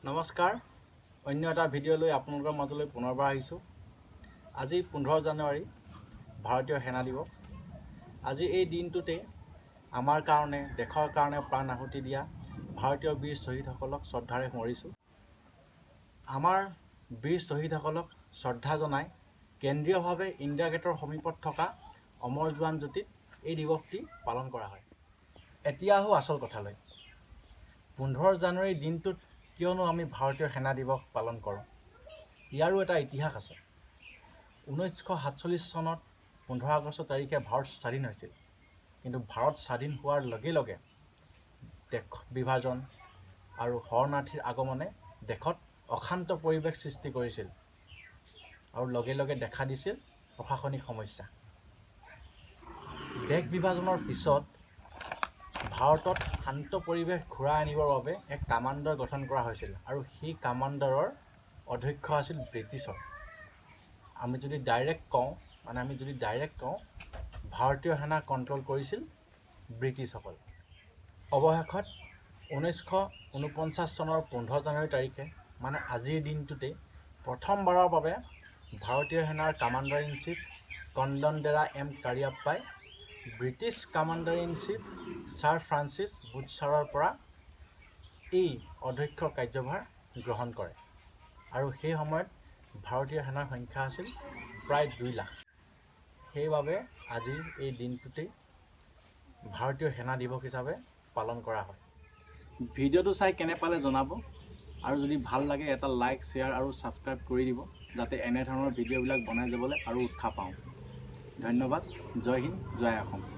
নমস্কাৰ, অন্য এটা ভিডিঅ'লৈ আপোনালোকৰ মাজলৈ পুনৰবাৰ আহিছোঁ। আজি 15 জানুৱাৰী ভাৰতীয় সেনা দিৱস। আজি এই দিনটোতে আমাৰ কাৰণে, দেশৰ কাৰণে প্ৰাণ আহুতি দিয়া ভাৰতীয় বীৰ শ্বহীদসকলক শ্ৰদ্ধাৰে স্মৰিছোঁ। আমাৰ বীৰ শ্বহীদসকলক শ্ৰদ্ধা জনাই কেন্দ্ৰীয়ভাৱে ইণ্ডিয়া গেটৰ সমীপত থকা অমৰ জোৱান জ্যোতিত এই দিৱসটি পালন কৰা হয়। এতিয়া আহোঁ আচল কথালৈ। 15 জানুৱাৰী দিনটোত কিয়নো আমি ভাৰতীয় সেনা দিৱস পালন কৰোঁ, ইয়াৰো এটা ইতিহাস আছে। 1947 চনত 15 আগষ্ট তাৰিখে ভাৰত স্বাধীন হৈছিল। কিন্তু ভাৰত স্বাধীন হোৱাৰ লগে লগে দেশ বিভাজন আৰু শৰণাৰ্থীৰ আগমনে দেশত অশান্ত পৰিৱেশ সৃষ্টি কৰিছিল আৰু লগে লগে দেখা দিছিল প্ৰশাসনিক সমস্যা। দেশ বিভাজনৰ পিছত ভাৰতত শান্ত পৰিৱেশ ঘূৰাই আনিবৰ বাবে এক কামাণ্ডাৰ গঠন কৰা হৈছিল আৰু সেই কামাণ্ডাৰৰ অধ্যক্ষ আছিল ব্ৰিটিছৰ। আমি যদি ডাইৰেক্ট কওঁ, ভাৰতীয় সেনা কণ্ট্ৰল কৰিছিল ব্ৰিটিছসকল। অৱশেষত 1949 চনৰ 15 জানুৱাৰী তাৰিখে, মানে আজিৰ দিনটোতে প্ৰথমবাৰৰ বাবে ভাৰতীয় সেনাৰ কামাণ্ডাৰ ইন চিফ কণ্ডোলেজা এম কাৰিয়াপ্পাই British commander in chief sir Francis বুচাৰৰ পৰা এই অধ্যক্ষৰ কাৰ্যভাৰ গ্ৰহণ কৰে আৰু সেই সময়ত ভাৰতীয় সেনাৰ সংখ্যা আছিল প্ৰায় 2 লাখ। সেইবাবে আজিৰ এই দিনটোতেই ভাৰতীয় সেনা দিৱস হিচাপে পালন কৰা হয়। ভিডিঅ'টো চাই কেনে পালে জনাব আৰু যদি ভাল লাগে এটা লাইক, শ্বেয়াৰ আৰু ছাবস্ক্ৰাইব কৰি দিব, যাতে এনেধৰণৰ ভিডিঅ'বিলাক বনাই যাবলৈ আৰু উৎসাহ পাওঁ। ধন্যবাদ। জয় হিন্দ, জয় অসম।